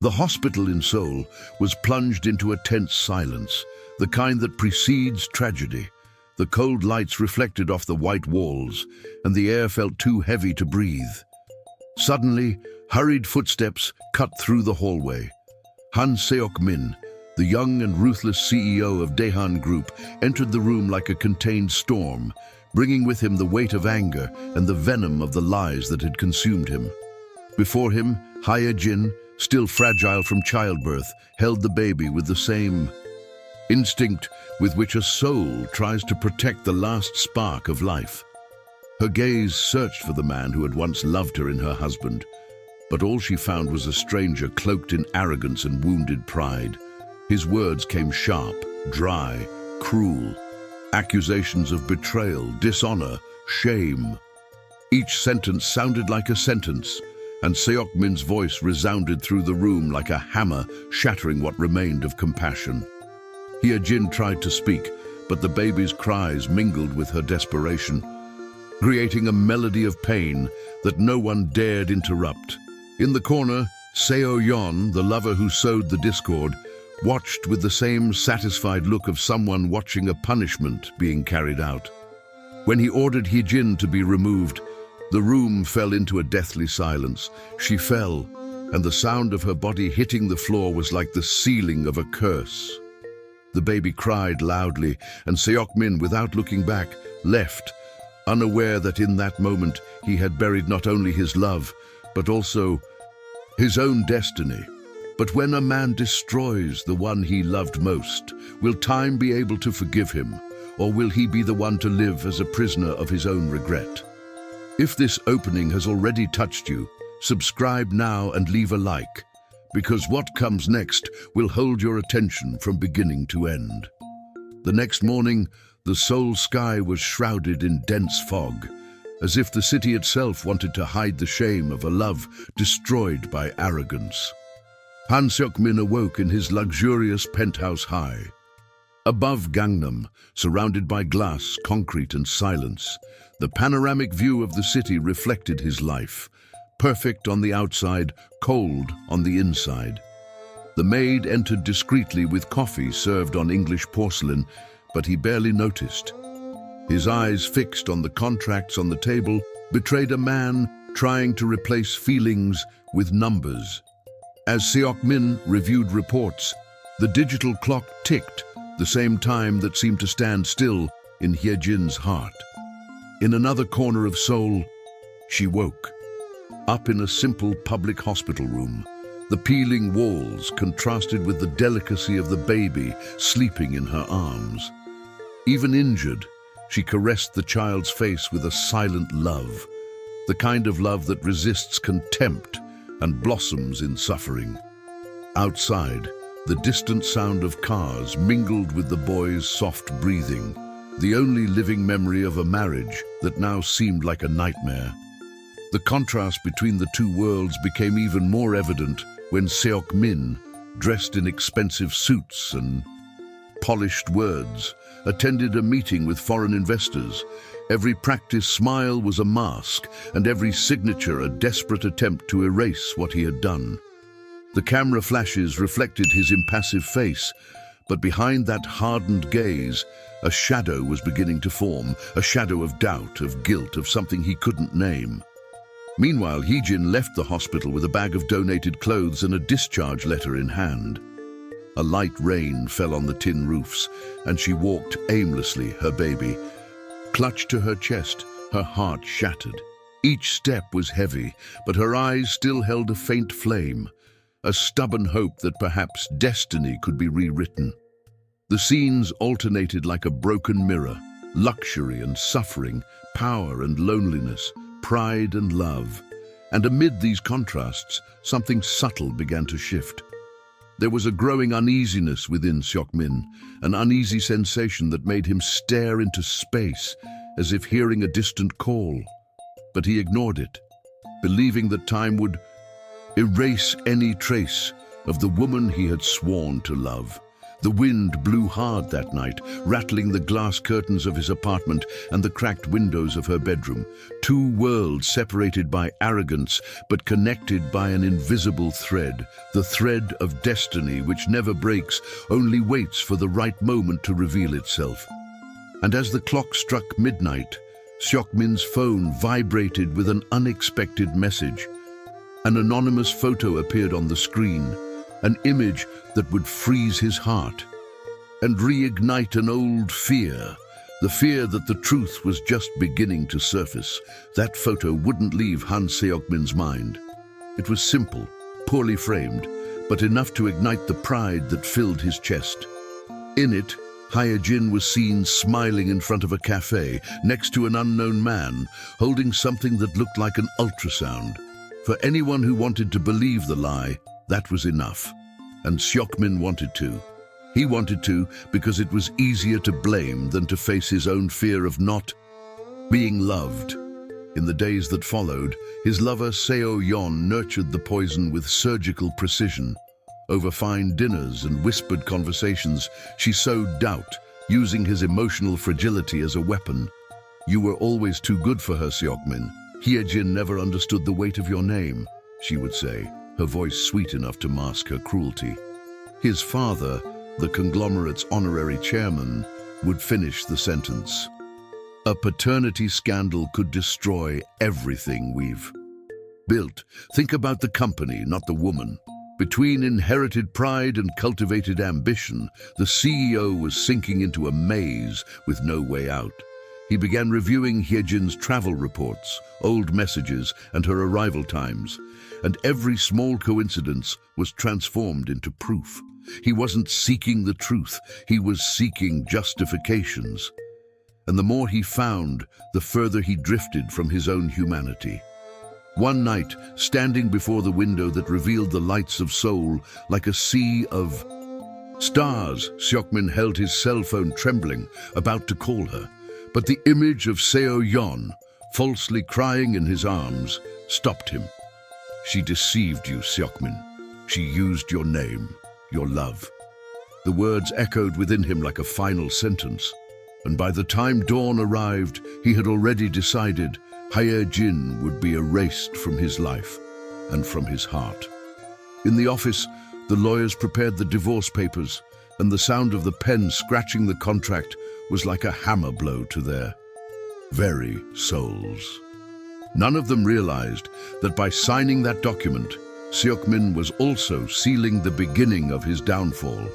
The hospital in Seoul was plunged into a tense silence, the kind that precedes tragedy. The cold lights reflected off the white walls, and the air felt too heavy to breathe. Suddenly, hurried footsteps cut through the hallway. Seok-min, the young and ruthless CEO of Daehan Group, entered the room like a contained storm, bringing with him the weight of anger and the venom of the lies that had consumed him. Before him, Jin, still fragile from childbirth, held the baby with the same instinct with which a soul tries to protect the last spark of life. Her gaze searched for the man who had once loved her in her husband, but all she found was a stranger cloaked in arrogance and wounded pride. His words came sharp, dry, cruel, accusations of betrayal, dishonor, shame. Each sentence sounded like a sentence, and Seok-min's voice resounded through the room like a hammer, shattering what remained of compassion. Jin tried to speak, but the baby's cries mingled with her desperation, creating a melody of pain that no one dared interrupt. In the corner, Seo-yeon, the lover who sowed the discord, watched with the same satisfied look of someone watching a punishment being carried out. When he ordered Jin to be removed, the room fell into a deathly silence. She fell, and the sound of her body hitting the floor was like the sealing of a curse. The baby cried loudly, and Seok-min, without looking back, left, unaware that in that moment he had buried not only his love, but also his own destiny. But when a man destroys the one he loved most, will time be able to forgive him, or will he be the one to live as a prisoner of his own regret? If this opening has already touched you, subscribe now and leave a like, because what comes next will hold your attention from beginning to end. The next morning, the Seoul sky was shrouded in dense fog, as if the city itself wanted to hide the shame of a love destroyed by arrogance. Seok-min awoke in his luxurious penthouse high. Above Gangnam, surrounded by glass, concrete, and silence, the panoramic view of the city reflected his life, perfect on the outside, cold on the inside. The maid entered discreetly with coffee served on English porcelain, but he barely noticed. His eyes, fixed on the contracts on the table, betrayed a man trying to replace feelings with numbers. As Seok-min reviewed reports, the digital clock ticked, the same time that seemed to stand still in Jin's heart. In another corner of Seoul, she woke. Up in a simple public hospital room, the peeling walls contrasted with the delicacy of the baby sleeping in her arms. Even injured, she caressed the child's face with a silent love, the kind of love that resists contempt and blossoms in suffering. Outside, the distant sound of cars mingled with the boy's soft breathing, the only living memory of a marriage that now seemed like a nightmare. The contrast between the two worlds became even more evident when Seok-min, dressed in expensive suits and polished words, attended a meeting with foreign investors. Every practiced smile was a mask, and every signature a desperate attempt to erase what he had done. The camera flashes reflected his impassive face, but behind that hardened gaze, a shadow was beginning to form, a shadow of doubt, of guilt, of something he couldn't name. Meanwhile, Jin left the hospital with a bag of donated clothes and a discharge letter in hand. A light rain fell on the tin roofs, and she walked aimlessly, her baby clutched to her chest, her heart shattered. Each step was heavy, but her eyes still held a faint flame, a stubborn hope that perhaps destiny could be rewritten. The scenes alternated like a broken mirror, luxury and suffering, power and loneliness, pride and love. And amid these contrasts, something subtle began to shift. There was a growing uneasiness within Seok-min, an uneasy sensation that made him stare into space, as if hearing a distant call. But he ignored it, believing that time would erase any trace of the woman he had sworn to love. The wind blew hard that night, rattling the glass curtains of his apartment and the cracked windows of her bedroom. Two worlds separated by arrogance, but connected by an invisible thread. The thread of destiny which never breaks, only waits for the right moment to reveal itself. And as the clock struck midnight, Seok-min's phone vibrated with an unexpected message. An anonymous photo appeared on the screen, an image that would freeze his heart and reignite an old fear, the fear that the truth was just beginning to surface. That photo wouldn't leave Han Seok-min's mind. It was simple, poorly framed, but enough to ignite the pride that filled his chest. In it, Hye-jin was seen smiling in front of a cafe, next to an unknown man, holding something that looked like an ultrasound. For anyone who wanted to believe the lie, that was enough. And Seok-min wanted to. He wanted to because it was easier to blame than to face his own fear of not being loved. In the days that followed, his lover Seo-yeon nurtured the poison with surgical precision. Over fine dinners and whispered conversations, she sowed doubt, using his emotional fragility as a weapon. "You were always too good for her, Seok-min. Hye-jin never understood the weight of your name," she would say, her voice sweet enough to mask her cruelty. His father, the conglomerate's honorary chairman, would finish the sentence. "A paternity scandal could destroy everything we've built. Think about the company, not the woman." Between inherited pride and cultivated ambition, the CEO was sinking into a maze with no way out. He began reviewing Hye-jin's travel reports, old messages, and her arrival times, and every small coincidence was transformed into proof. He wasn't seeking the truth, he was seeking justifications. And the more he found, the further he drifted from his own humanity. One night, standing before the window that revealed the lights of Seoul like a sea of stars, Seok-min held his cell phone trembling, about to call her. But the image of Seo-yeon, falsely crying in his arms, stopped him. "She deceived you, Seok-min. She used your name, your love." The words echoed within him like a final sentence. And by the time dawn arrived, he had already decided Hye-jin would be erased from his life and from his heart. In the office, the lawyers prepared the divorce papers, and the sound of the pen scratching the contract was like a hammer blow to their very souls. None of them realized that by signing that document, Seok-min was also sealing the beginning of his downfall.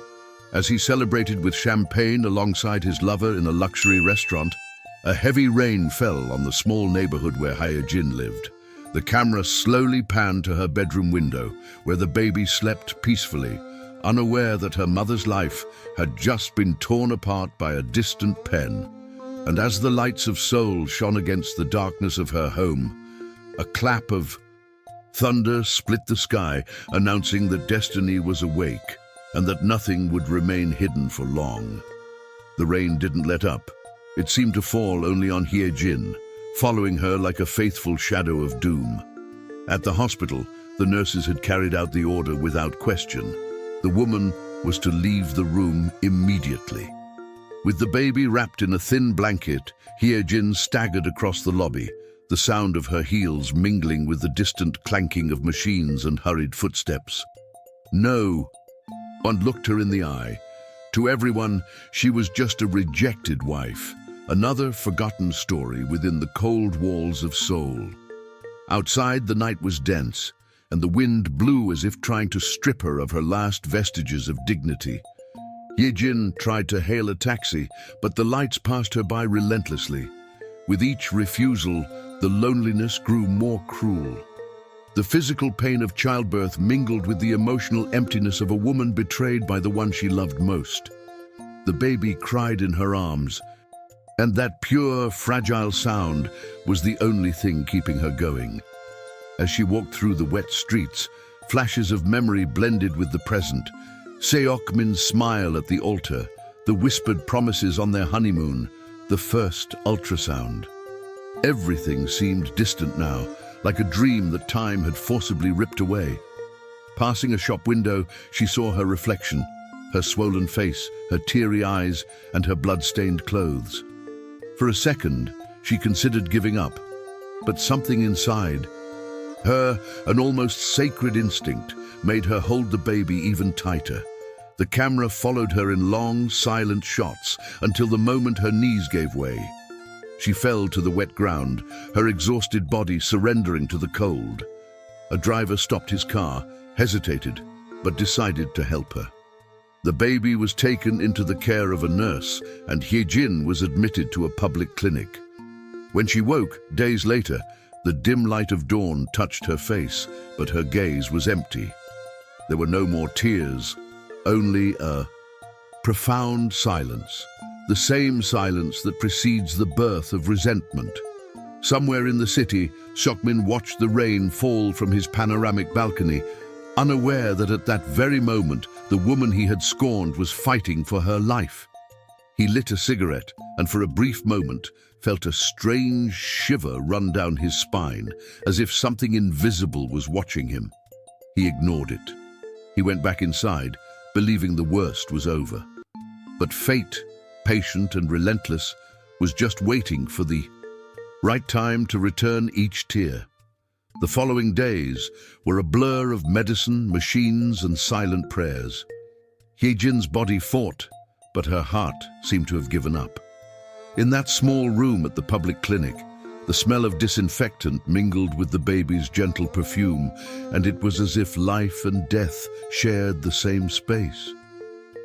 As he celebrated with champagne alongside his lover in a luxury restaurant, a heavy rain fell on the small neighborhood where Hye-jin lived. The camera slowly panned to her bedroom window, where the baby slept peacefully, unaware that her mother's life had just been torn apart by a distant pen. And as the lights of Seoul shone against the darkness of her home, a clap of thunder split the sky, announcing that destiny was awake and that nothing would remain hidden for long. The rain didn't let up. It seemed to fall only on Hye-jin, following her like a faithful shadow of doom. At the hospital, the nurses had carried out the order without question. The woman was to leave the room immediately. With the baby wrapped in a thin blanket, Hye-jin staggered across the lobby, the sound of her heels mingling with the distant clanking of machines and hurried footsteps. No one looked her in the eye. To everyone, she was just a rejected wife, another forgotten story within the cold walls of Seoul. Outside, the night was dense, and the wind blew as if trying to strip her of her last vestiges of dignity. Hye-jin tried to hail a taxi, but the lights passed her by relentlessly. With each refusal, the loneliness grew more cruel. The physical pain of childbirth mingled with the emotional emptiness of a woman betrayed by the one she loved most. The baby cried in her arms, and that pure, fragile sound was the only thing keeping her going. As she walked through the wet streets, flashes of memory blended with the present. Seok-min's smile at the altar, the whispered promises on their honeymoon, the first ultrasound. Everything seemed distant now, like a dream that time had forcibly ripped away. Passing a shop window, she saw her reflection. her swollen face, her teary eyes, and her blood-stained clothes. For a second, she considered giving up, but something inside her, an almost sacred instinct, made her hold the baby even tighter. The camera followed her in long, silent shots until the moment her knees gave way. She fell to the wet ground, her exhausted body surrendering to the cold. A driver stopped his car, hesitated, but decided to help her. The baby was taken into the care of a nurse, and Hye-jin was admitted to a public clinic. When she woke, days later, the dim light of dawn touched her face, but her gaze was empty. There were no more tears, only a profound silence, the same silence that precedes the birth of resentment. Somewhere in the city, Seok-min watched the rain fall from his panoramic balcony, unaware that at that very moment, the woman he had scorned was fighting for her life. He lit a cigarette and for a brief moment felt a strange shiver run down his spine, as if something invisible was watching him. He ignored it. He went back inside, believing the worst was over. But fate, patient and relentless, was just waiting for the right time to return each tear. The following days were a blur of medicine, machines, and silent prayers. Hye-jin's body fought, but her heart seemed to have given up. In that small room at the public clinic, the smell of disinfectant mingled with the baby's gentle perfume, and it was as if life and death shared the same space.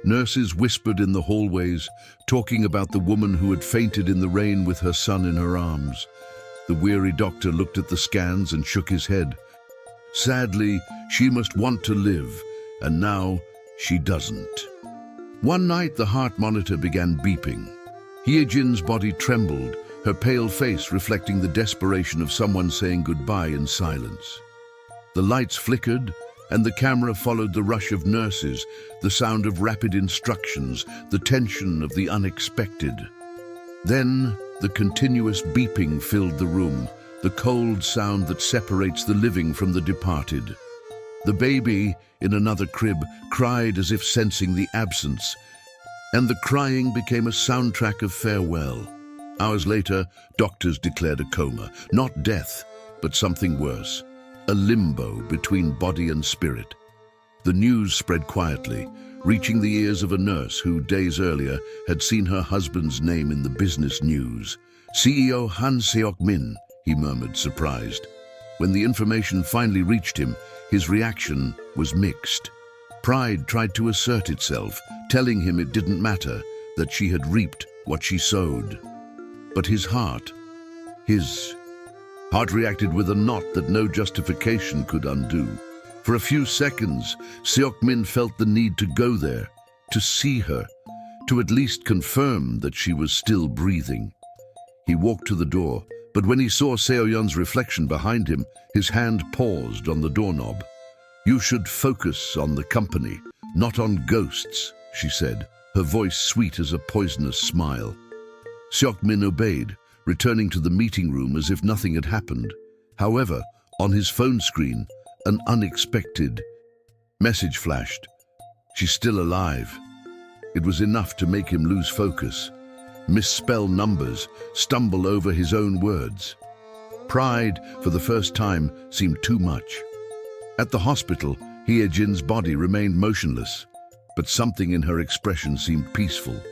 Nurses whispered in the hallways, talking about the woman who had fainted in the rain with her son in her arms. The weary doctor looked at the scans and shook his head. Sadly, she must want to live, and now she doesn't. One night, the heart monitor began beeping. Hye-jin's body trembled, her pale face reflecting the desperation of someone saying goodbye in silence. The lights flickered, and the camera followed the rush of nurses, the sound of rapid instructions, the tension of the unexpected. Then, the continuous beeping filled the room, the cold sound that separates the living from the departed. The baby, in another crib, cried as if sensing the absence, and the crying became a soundtrack of farewell. Hours later, doctors declared a coma, not death, but something worse, a limbo between body and spirit. The news spread quietly, reaching the ears of a nurse who, days earlier, had seen her husband's name in the business news. CEO Han Seok-min, he murmured, surprised. When the information finally reached him, his reaction was mixed. Pride tried to assert itself, telling him it didn't matter, that she had reaped what she sowed. But his heart reacted with a knot that no justification could undo. For a few seconds, Seok-min felt the need to go there, to see her, to at least confirm that she was still breathing. He walked to the door, but when he saw Seo-yeon's reflection behind him, his hand paused on the doorknob. "You should focus on the company, not on ghosts," she said, her voice sweet as a poisonous smile. Seok-min obeyed, returning to the meeting room as if nothing had happened. However, on his phone screen, an unexpected message flashed. "She's still alive." It was enough to make him lose focus, misspell numbers, stumble over his own words. Pride, for the first time, seemed too much. At the hospital, Hye-jin's body remained motionless, but something in her expression seemed peaceful,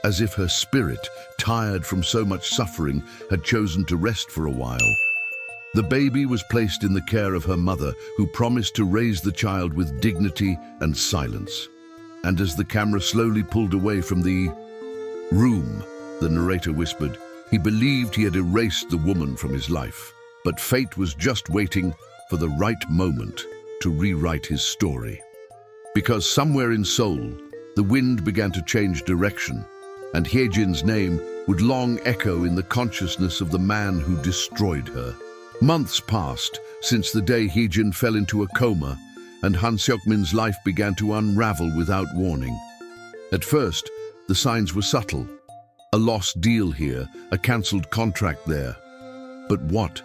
as if her spirit, tired from so much suffering, had chosen to rest for a while. The baby was placed in the care of her mother, who promised to raise the child with dignity and silence. And as the camera slowly pulled away from the room, the narrator whispered, he believed he had erased the woman from his life, but fate was just waiting for the right moment to rewrite his story. Because somewhere in Seoul, the wind began to change direction, and Hye-jin's name would long echo in the consciousness of the man who destroyed her. Months passed since the day Hye-jin fell into a coma, and Han Seok-min's life began to unravel without warning. At first, the signs were subtle. A lost deal here, a cancelled contract there. But what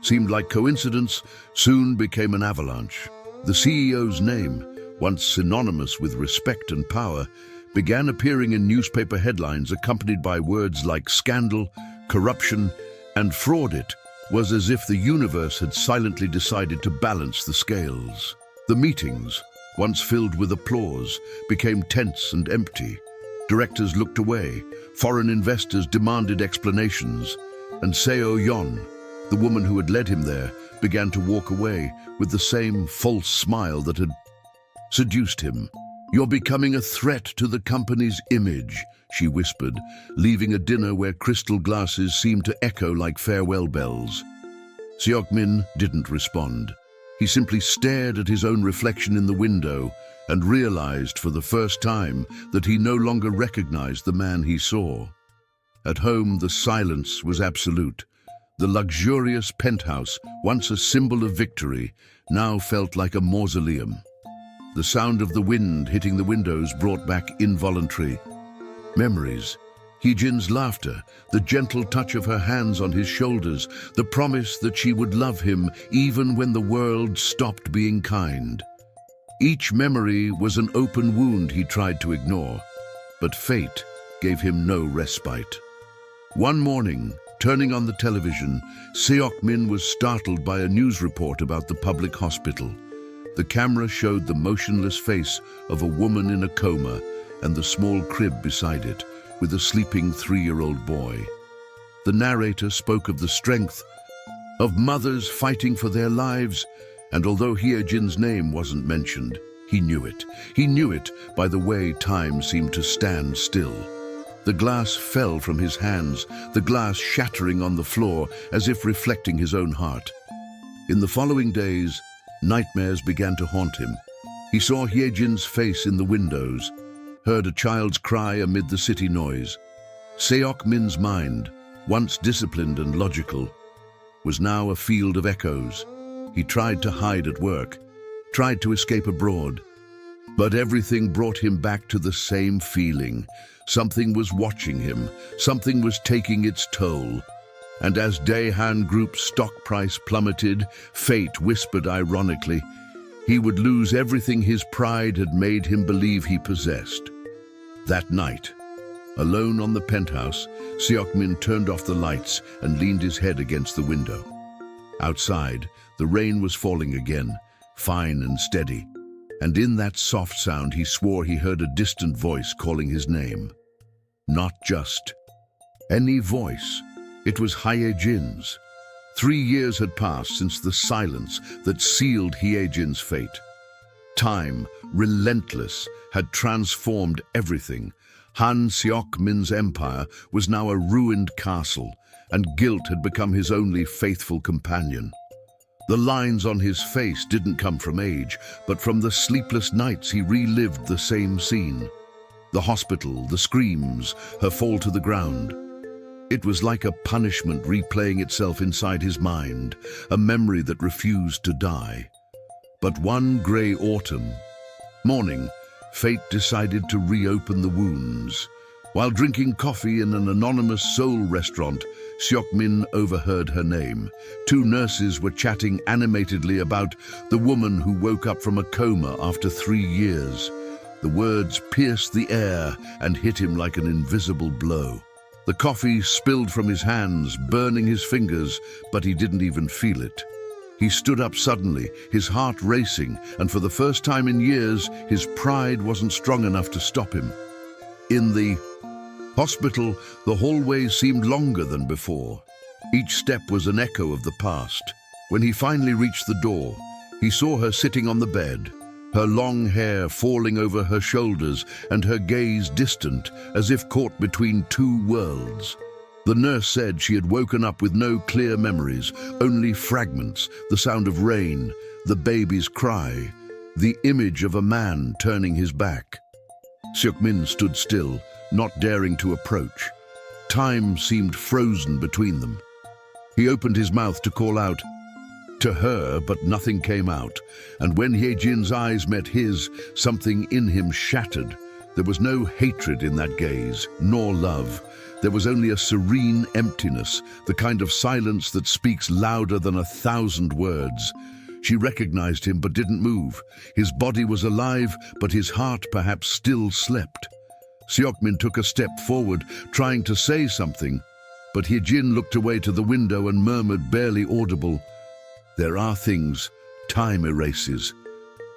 seemed like coincidence soon became an avalanche. The CEO's name, once synonymous with respect and power, began appearing in newspaper headlines accompanied by words like scandal, corruption, and fraud. It was as if the universe had silently decided to balance the scales. The meetings, once filled with applause, became tense and empty. Directors looked away, foreign investors demanded explanations, and Seo-yeon, the woman who had led him there, began to walk away with the same false smile that had seduced him. "You're becoming a threat to the company's image," she whispered, leaving a dinner where crystal glasses seemed to echo like farewell bells. Seok-min didn't respond. He simply stared at his own reflection in the window and realized for the first time that he no longer recognized the man he saw. At home, the silence was absolute. The luxurious penthouse, once a symbol of victory, now felt like a mausoleum. The sound of the wind hitting the windows brought back involuntary memories. Hee-jin's laughter, the gentle touch of her hands on his shoulders, the promise that she would love him even when the world stopped being kind. Each memory was an open wound he tried to ignore, but fate gave him no respite. One morning, turning on the television, Seok-min was startled by a news report about the public hospital. The camera showed the motionless face of a woman in a coma and the small crib beside it, with a sleeping 3-year-old boy. The narrator spoke of the strength of mothers fighting for their lives, and although Hye-jin's name wasn't mentioned, he knew it. He knew it by the way time seemed to stand still. The glass fell from his hands, the glass shattering on the floor as if reflecting his own heart. In the following days, nightmares began to haunt him. He saw Hye-jin's face in the windows, heard a child's cry amid the city noise. Seok-min's mind, once disciplined and logical, was now a field of echoes. He tried to hide at work, tried to escape abroad, but everything brought him back to the same feeling. Something was watching him, something was taking its toll. And as Daehan Group's stock price plummeted, fate whispered ironically, he would lose everything his pride had made him believe he possessed. That night, alone on the penthouse, Seok-min turned off the lights and leaned his head against the window. Outside, the rain was falling again, fine and steady, and in that soft sound he swore he heard a distant voice calling his name. Not just any voice, it was Hye-jin's. 3 years had passed since the silence that sealed Hye-jin's fate. Time, relentless, had transformed everything. Han Seok-min's empire was now a ruined castle, and guilt had become his only faithful companion. The lines on his face didn't come from age, but from the sleepless nights he relived the same scene. The hospital, the screams, her fall to the ground. It was like a punishment replaying itself inside his mind, a memory that refused to die. But one grey autumn morning, fate decided to reopen the wounds. While drinking coffee in an anonymous Seoul restaurant, Seok-min overheard her name. 2 nurses were chatting animatedly about the woman who woke up from a coma after 3 years. The words pierced the air and hit him like an invisible blow. The coffee spilled from his hands, burning his fingers, but he didn't even feel it. He stood up suddenly, his heart racing, and for the first time in years, his pride wasn't strong enough to stop him. In the hospital, the hallways seemed longer than before. Each step was an echo of the past. When he finally reached the door, he saw her sitting on the bed, her long hair falling over her shoulders and her gaze distant, as if caught between 2 worlds. The nurse said she had woken up with no clear memories, only fragments, the sound of rain, the baby's cry, the image of a man turning his back. Seok-min stood still, not daring to approach. Time seemed frozen between them. He opened his mouth to call out to her, but nothing came out, and when Hye-jin's eyes met his, something in him shattered. There was no hatred in that gaze, nor love. There was only a serene emptiness, the kind of silence that speaks louder than 1,000 words. She recognized him but didn't move. His body was alive, but his heart perhaps still slept. Seok-min took a step forward, trying to say something, but Hyejin looked away to the window and murmured, barely audible, "There are things time erases,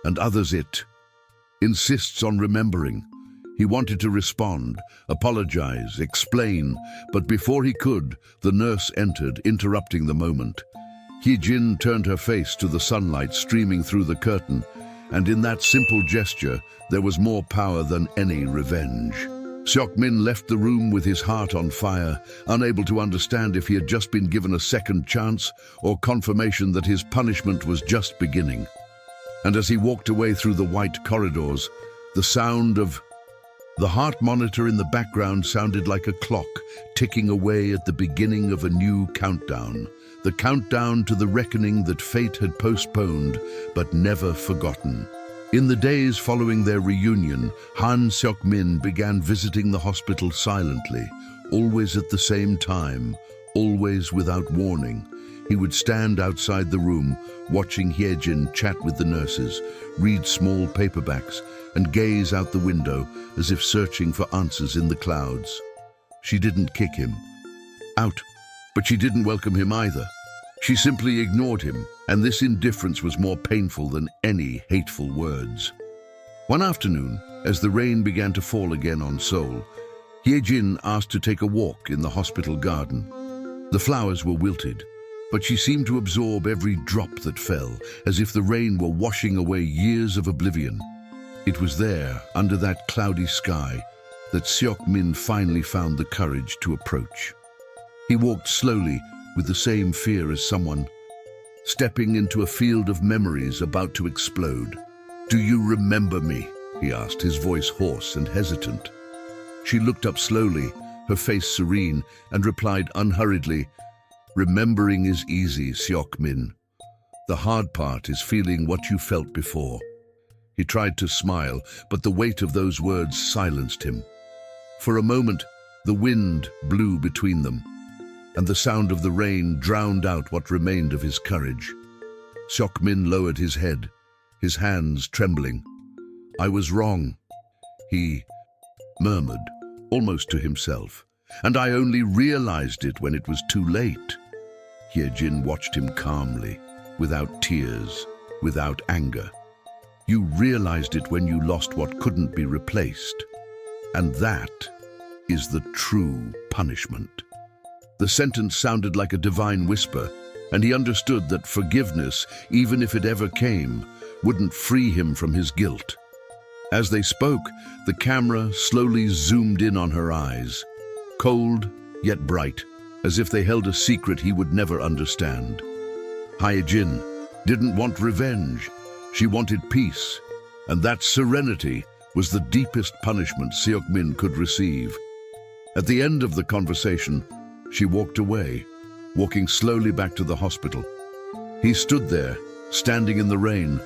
and others it insists on remembering." He wanted to respond, apologize, explain, but before he could, the nurse entered, interrupting the moment. Hyejin turned her face to the sunlight streaming through the curtain, and in that simple gesture, there was more power than any revenge. Seok-min left the room with his heart on fire, unable to understand if he had just been given a second chance or confirmation that his punishment was just beginning. And as he walked away through the white corridors, the sound of the heart monitor in the background sounded like a clock ticking away at the beginning of a new countdown. The countdown to the reckoning that fate had postponed but never forgotten. In the days following their reunion, Han Seok-min began visiting the hospital silently, always at the same time, always without warning. He would stand outside the room, watching Hyejin chat with the nurses, read small paperbacks, and gaze out the window as if searching for answers in the clouds. She didn't kick him out, but she didn't welcome him either. She simply ignored him, and this indifference was more painful than any hateful words. One afternoon, as the rain began to fall again on Seoul, Hyejin asked to take a walk in the hospital garden. The flowers were wilted, but she seemed to absorb every drop that fell, as if the rain were washing away years of oblivion. It was there, under that cloudy sky, that Seok-min finally found the courage to approach. He walked slowly, with the same fear as someone stepping into a field of memories about to explode. "Do you remember me?" he asked, his voice hoarse and hesitant. She looked up slowly, her face serene, and replied unhurriedly, "Remembering is easy, Seok-min. The hard part is feeling what you felt before." He tried to smile, but the weight of those words silenced him. For a moment, the wind blew between them, and the sound of the rain drowned out what remained of his courage. Seok-min lowered his head, his hands trembling. "I was wrong," he murmured, almost to himself, "and I only realized it when it was too late." Hyejin watched him calmly, without tears, without anger. "You realized it when you lost what couldn't be replaced. And that is the true punishment." The sentence sounded like a divine whisper, and he understood that forgiveness, even if it ever came, wouldn't free him from his guilt. As they spoke, the camera slowly zoomed in on her eyes, cold yet bright, as if they held a secret he would never understand. Hyejin didn't want revenge. She wanted peace, and that serenity was the deepest punishment Seok-min could receive. At the end of the conversation, she walked away, walking slowly back to the hospital. He stood there, standing in the rain,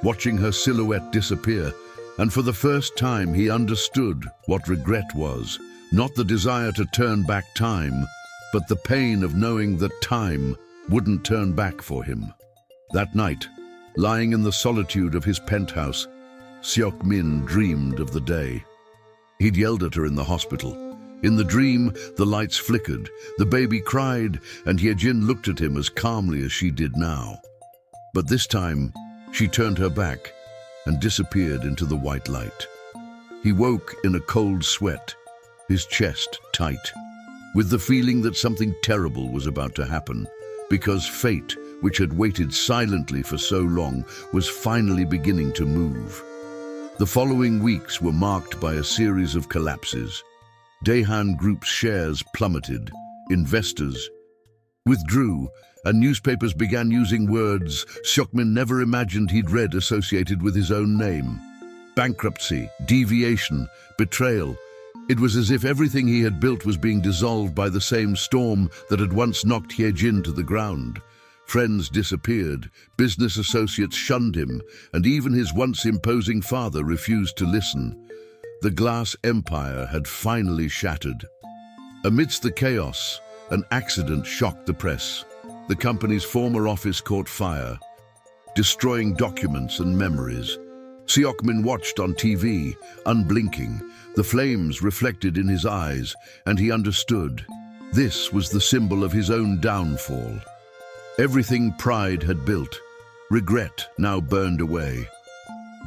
watching her silhouette disappear, and for the first time he understood what regret was, not the desire to turn back time, but the pain of knowing that time wouldn't turn back for him. That night, lying in the solitude of his penthouse, Seok-min dreamed of the day. He'd yelled at her in the hospital. In the dream, the lights flickered, the baby cried, and Hyejin looked at him as calmly as she did now. But this time, she turned her back and disappeared into the white light. He woke in a cold sweat, his chest tight, with the feeling that something terrible was about to happen, because fate, which had waited silently for so long, was finally beginning to move. The following weeks were marked by a series of collapses. Daehan Group's shares plummeted, investors withdrew, and newspapers began using words Seok-min never imagined he'd read associated with his own name. Bankruptcy, deviation, betrayal. It was as if everything he had built was being dissolved by the same storm that had once knocked Hyejin to the ground. Friends disappeared, business associates shunned him, and even his once imposing father refused to listen. The glass empire had finally shattered. Amidst the chaos, an accident shocked the press. The company's former office caught fire. destroying documents and memories. Seok-min watched on TV, unblinking, the flames reflected in his eyes, and he understood. This was the symbol of his own downfall. Everything pride had built, regret now burned away.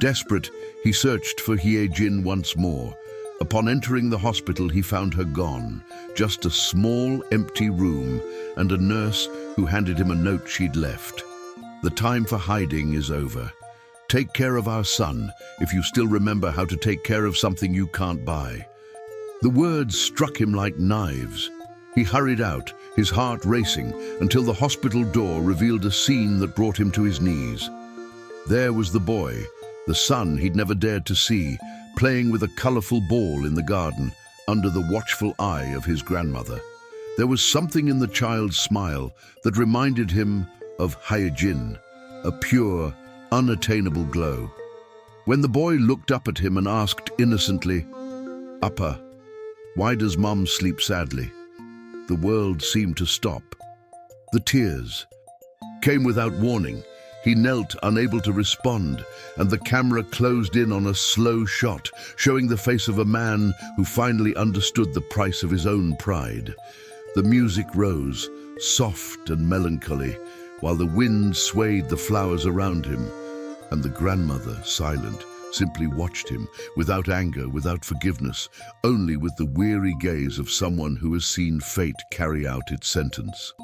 Desperate, he searched for Hye-jin once more. Upon entering the hospital, he found her gone, just a small, empty room and a nurse who handed him a note she'd left. The time for hiding is over. Take care of our son, if you still remember how to take care of something you can't buy. The words struck him like knives. He hurried out, his heart racing, until the hospital door revealed a scene that brought him to his knees. There was the boy, the son he'd never dared to see, playing with a colorful ball in the garden, under the watchful eye of his grandmother. There was something in the child's smile that reminded him of Hye-jin, a pure, unattainable glow. When the boy looked up at him and asked innocently, "Appa, why does Mom sleep sadly?" the world seemed to stop. The tears came without warning. He knelt, unable to respond, and the camera closed in on a slow shot, showing the face of a man who finally understood the price of his own pride. The music rose, soft and melancholy, while the wind swayed the flowers around him, and the grandmother, silent, simply watched him, without anger, without forgiveness, only with the weary gaze of someone who has seen fate carry out its sentence.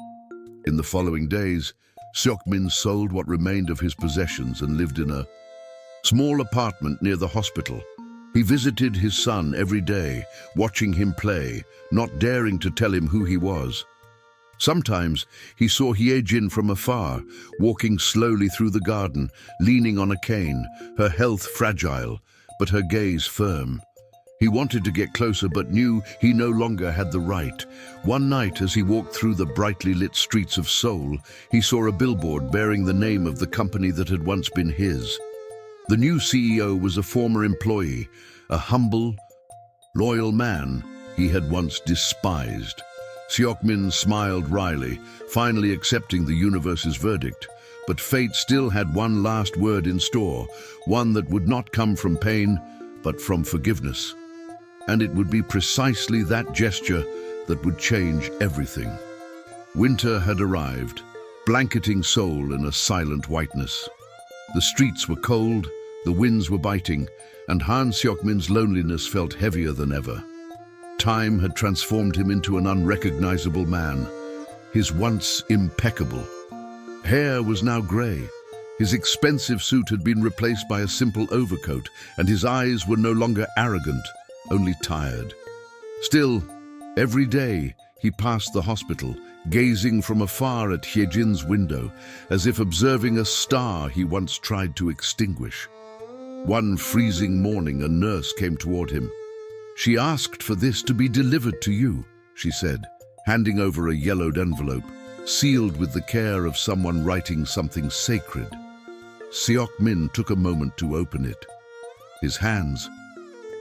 In the following days, Seok-min sold what remained of his possessions and lived in a small apartment near the hospital. He visited his son every day, watching him play, not daring to tell him who he was. Sometimes he saw Hye-jin from afar, walking slowly through the garden, leaning on a cane, her health fragile, but her gaze firm. He wanted to get closer but knew he no longer had the right. One night, as he walked through the brightly lit streets of Seoul, he saw a billboard bearing the name of the company that had once been his. The new CEO was a former employee, a humble, loyal man he had once despised. Seok-min smiled wryly, finally accepting the universe's verdict. But fate still had one last word in store, one that would not come from pain, but from forgiveness. And it would be precisely that gesture that would change everything. Winter had arrived, blanketing Seoul in a silent whiteness. The streets were cold, the winds were biting, and Han Seok-min's loneliness felt heavier than ever. Time had transformed him into an unrecognizable man, his once impeccable hair was now gray. His expensive suit had been replaced by a simple overcoat, and his eyes were no longer arrogant, only tired. Still, every day he passed the hospital, gazing from afar at Hye-jin's window, as if observing a star he once tried to extinguish. One freezing morning, a nurse came toward him. "She asked for this to be delivered to you," she said, handing over a yellowed envelope, sealed with the care of someone writing something sacred. Seok-min took a moment to open it. His hands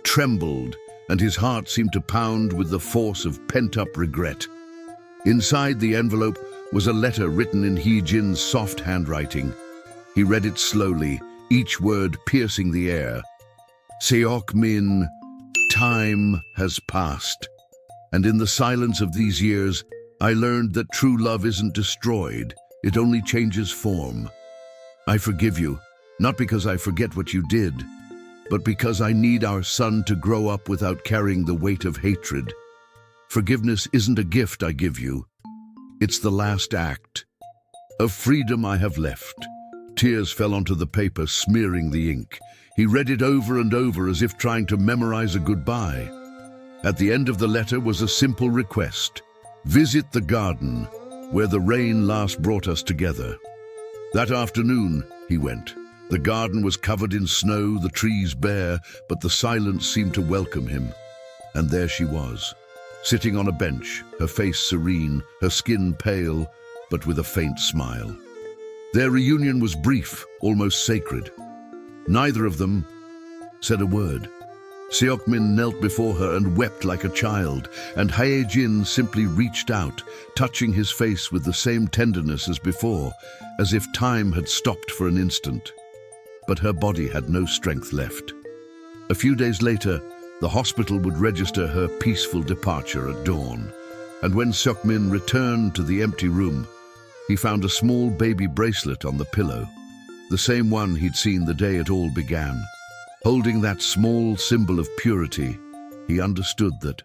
trembled, and his heart seemed to pound with the force of pent-up regret. Inside the envelope was a letter written in Hye-jin's soft handwriting. He read it slowly, each word piercing the air. "Seok-min, time has passed, and in the silence of these years, I learned that true love isn't destroyed, it only changes form. I forgive you, not because I forget what you did, but because I need our son to grow up without carrying the weight of hatred. Forgiveness isn't a gift I give you, it's the last act of freedom I have left." Tears fell onto the paper, smearing the ink. He read it over and over as if trying to memorize a goodbye. At the end of the letter was a simple request: visit the garden where the rain last brought us together. That afternoon, he went. The garden was covered in snow, the trees bare, but the silence seemed to welcome him. And there she was, sitting on a bench, her face serene, her skin pale, but with a faint smile. Their reunion was brief, almost sacred. Neither of them said a word. Seok-min knelt before her and wept like a child, and Hae-jin simply reached out, touching his face with the same tenderness as before, as if time had stopped for an instant. But her body had no strength left. A few days later, the hospital would register her peaceful departure at dawn, and when Seok-min returned to the empty room, he found a small baby bracelet on the pillow, the same one he'd seen the day it all began. Holding that small symbol of purity, he understood that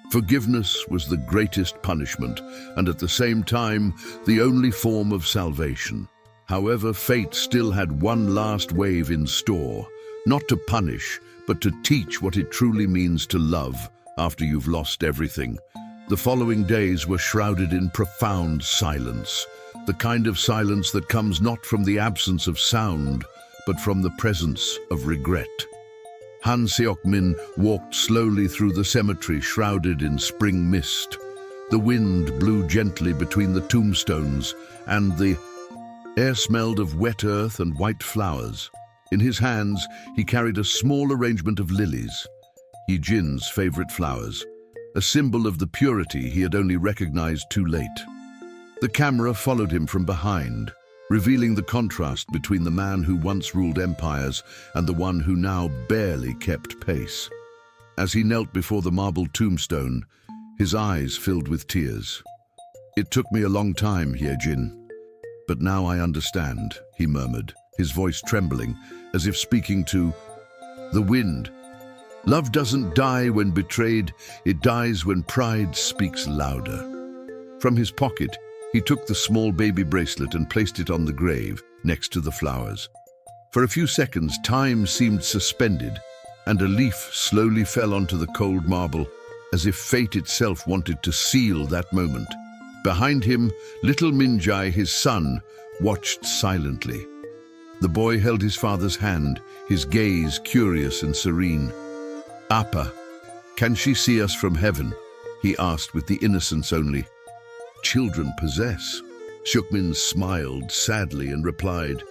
forgiveness was the greatest punishment and at the same time the only form of salvation. However, fate still had one last wave in store, not to punish, but to teach what it truly means to love after you've lost everything. The following days were shrouded in profound silence, the kind of silence that comes not from the absence of sound, but from the presence of regret. Han Seok-min walked slowly through the cemetery shrouded in spring mist. The wind blew gently between the tombstones, and the air smelled of wet earth and white flowers. In his hands, he carried a small arrangement of lilies, Hae-jin's favorite flowers, a symbol of the purity he had only recognized too late. The camera followed him from behind, revealing the contrast between the man who once ruled empires and the one who now barely kept pace. As he knelt before the marble tombstone, his eyes filled with tears. "It took me a long time, Hae-jin, but now I understand," he murmured, his voice trembling, as if speaking to the wind. "Love doesn't die when betrayed, it dies when pride speaks louder." From his pocket, he took the small baby bracelet and placed it on the grave next to the flowers. For a few seconds, time seemed suspended, and a leaf slowly fell onto the cold marble, as if fate itself wanted to seal that moment. Behind him, little Minjai, his son, watched silently. The boy held his father's hand, his gaze curious and serene. "Appa, can she see us from heaven?" he asked with the innocence only children possess. Seok-min smiled sadly and replied,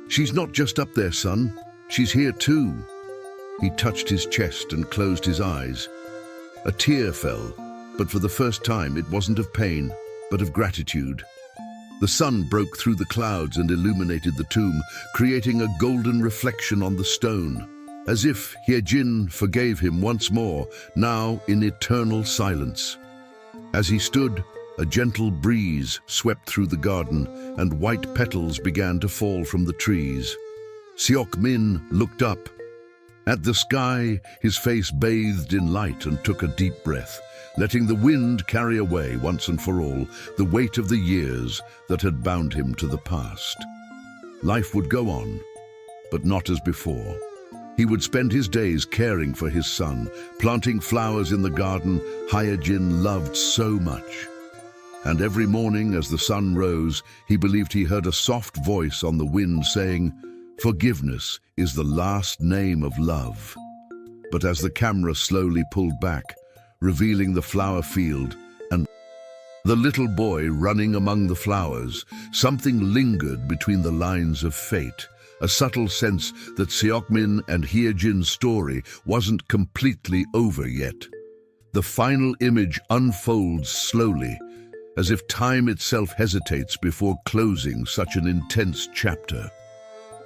"She's not just up there, son. She's here too." He touched his chest and closed his eyes. A tear fell, but for the first time it wasn't of pain, but of gratitude. The sun broke through the clouds and illuminated the tomb, creating a golden reflection on the stone, as if Hae-jin forgave him once more, now in eternal silence. As he stood, a gentle breeze swept through the garden, and white petals began to fall from the trees. Seok-min looked up. At the sky, his face bathed in light, and took a deep breath, letting the wind carry away once and for all the weight of the years that had bound him to the past. Life would go on, but not as before. He would spend his days caring for his son, planting flowers in the garden Hae-jin loved so much. And every morning as the sun rose, he believed he heard a soft voice on the wind saying, "Forgiveness is the last name of love." But as the camera slowly pulled back, revealing the flower field and the little boy running among the flowers, something lingered between the lines of fate, a subtle sense that Seok-min and Hae-jin's story wasn't completely over yet. The final image unfolds slowly, as if time itself hesitates before closing such an intense chapter.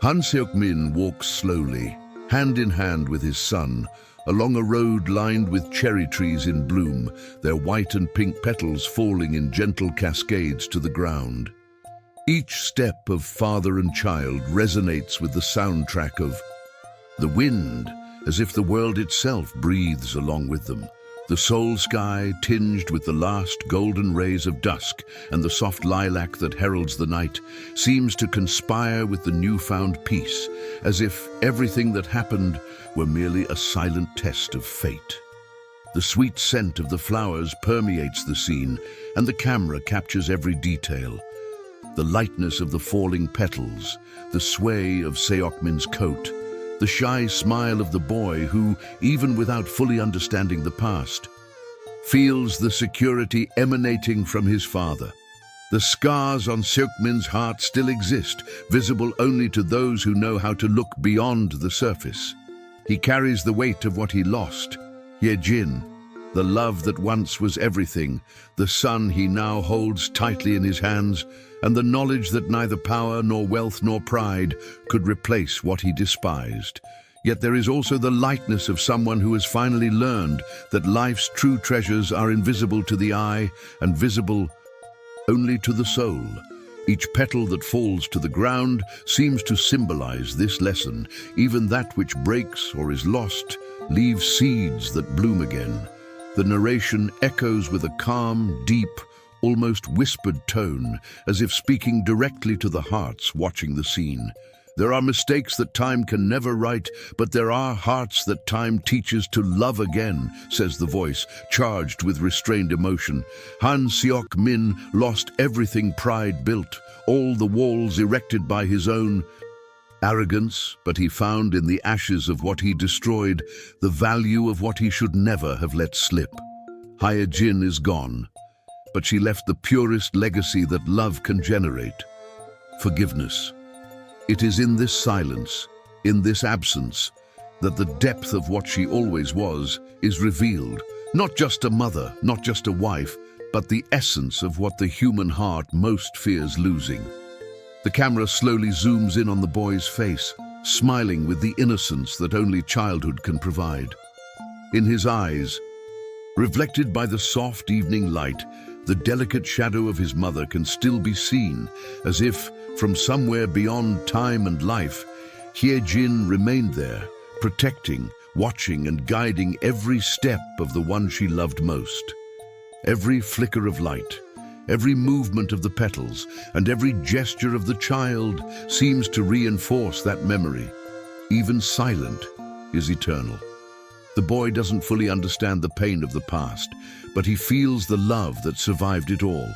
Han Seok-min walks slowly, hand in hand with his son, along a road lined with cherry trees in bloom, their white and pink petals falling in gentle cascades to the ground. Each step of father and child resonates with the soundtrack of the wind, as if the world itself breathes along with them. The soul sky tinged with the last golden rays of dusk, and the soft lilac that heralds the night seems to conspire with the newfound peace, as if everything that happened were merely a silent test of fate. The sweet scent of the flowers permeates the scene, and the camera captures every detail. The lightness of the falling petals, the sway of Seok-min's coat, the shy smile of the boy who, even without fully understanding the past, feels the security emanating from his father. The scars on Seok-min's heart still exist, visible only to those who know how to look beyond the surface. He carries the weight of what he lost. Ye-jin, the love that once was everything, the son he now holds tightly in his hands, and the knowledge that neither power nor wealth nor pride could replace what he despised. Yet there is also the lightness of someone who has finally learned that life's true treasures are invisible to the eye and visible only to the soul. Each petal that falls to the ground seems to symbolize this lesson. Even that which breaks or is lost leaves seeds that bloom again. The narration echoes with a calm, deep, almost whispered tone, as if speaking directly to the hearts watching the scene. There are mistakes that time can never right, but there are hearts that time teaches to love again, says the voice, charged with restrained emotion. Seok-min lost everything pride built, all the walls erected by his own arrogance, but he found in the ashes of what he destroyed the value of what he should never have let slip. Ye-jin is gone, but she left the purest legacy that love can generate: forgiveness. It is in this silence, in this absence, that the depth of what she always was is revealed. Not just a mother, not just a wife, but the essence of what the human heart most fears losing. The camera slowly zooms in on the boy's face, smiling with the innocence that only childhood can provide. In his eyes, reflected by the soft evening light, the delicate shadow of his mother can still be seen, as if, from somewhere beyond time and life, Ye-jin remained there, protecting, watching and guiding every step of the one she loved most. Every flicker of light, every movement of the petals, and every gesture of the child seems to reinforce that memory. Even silent is eternal. The boy doesn't fully understand the pain of the past, but he feels the love that survived it all.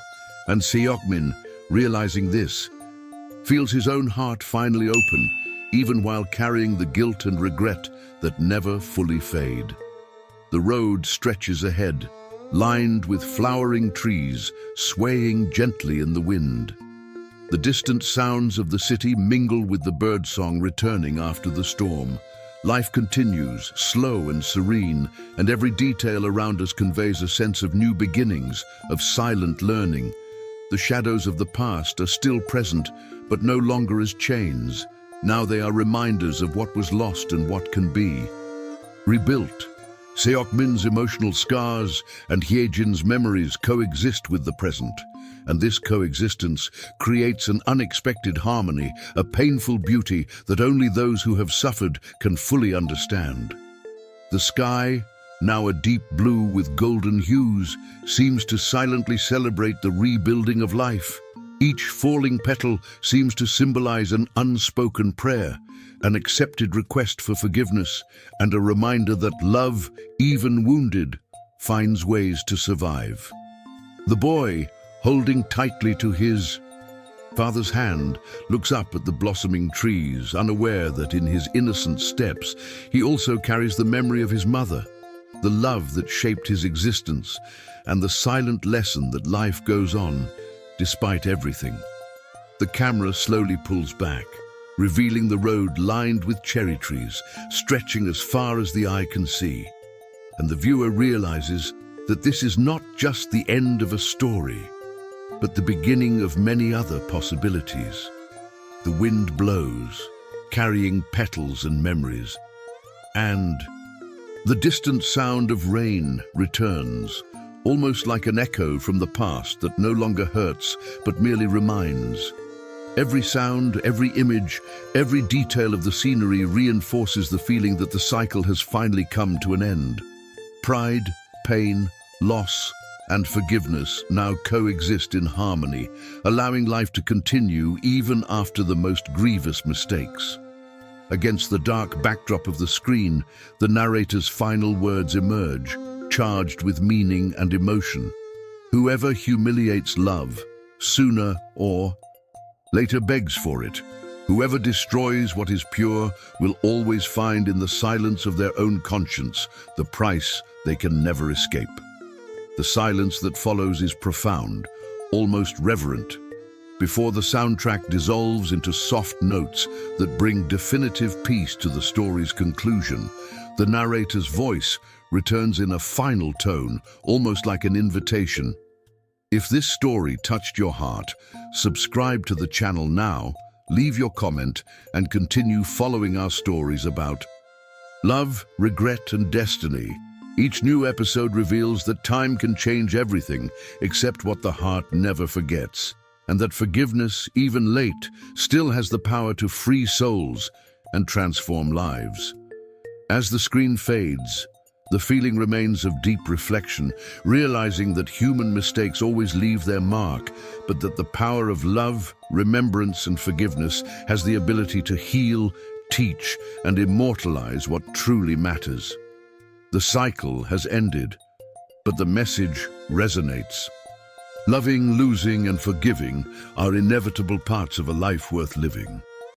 And Seok-min, realizing this, feels his own heart finally open, even while carrying the guilt and regret that never fully fade. The road stretches ahead, lined with flowering trees, swaying gently in the wind. The distant sounds of the city mingle with the birdsong returning after the storm. Life continues, slow and serene, and every detail around us conveys a sense of new beginnings, of silent learning. The shadows of the past are still present, but no longer as chains. Now they are reminders of what was lost and what can be. Rebuilt, Seok-min's emotional scars and Ye-jin's memories coexist with the present, and this coexistence creates an unexpected harmony, a painful beauty that only those who have suffered can fully understand. The sky, now a deep blue with golden hues, seems to silently celebrate the rebuilding of life. Each falling petal seems to symbolize an unspoken prayer, an accepted request for forgiveness, and a reminder that love, even wounded, finds ways to survive. The boy, holding tightly to his father's hand, looks up at the blossoming trees, unaware that in his innocent steps he also carries the memory of his mother, the love that shaped his existence, and the silent lesson that life goes on despite everything. The camera slowly pulls back, revealing the road lined with cherry trees, stretching as far as the eye can see. And the viewer realizes that this is not just the end of a story, but the beginning of many other possibilities. The wind blows, carrying petals and memories, and the distant sound of rain returns, almost like an echo from the past that no longer hurts, but merely reminds. Every sound, every image, every detail of the scenery reinforces the feeling that the cycle has finally come to an end. Pride, pain, loss, and forgiveness now coexist in harmony, allowing life to continue even after the most grievous mistakes. Against the dark backdrop of the screen, the narrator's final words emerge, charged with meaning and emotion. Whoever humiliates love, sooner or later begs for it. Whoever destroys what is pure will always find in the silence of their own conscience the price they can never escape. The silence that follows is profound, almost reverent. before the soundtrack dissolves into soft notes that bring definitive peace to the story's conclusion. The narrator's voice returns in a final tone, almost like an invitation. If this story touched your heart, subscribe to the channel now, leave your comment, and continue following our stories about love, regret, and destiny. Each new episode reveals that time can change everything except what the heart never forgets, and that forgiveness, even late, still has the power to free souls and transform lives. As the screen fades, the feeling remains of deep reflection, realizing that human mistakes always leave their mark, but that the power of love, remembrance, and forgiveness has the ability to heal, teach, and immortalize what truly matters. The cycle has ended, but the message resonates. Loving, losing, and forgiving are inevitable parts of a life worth living.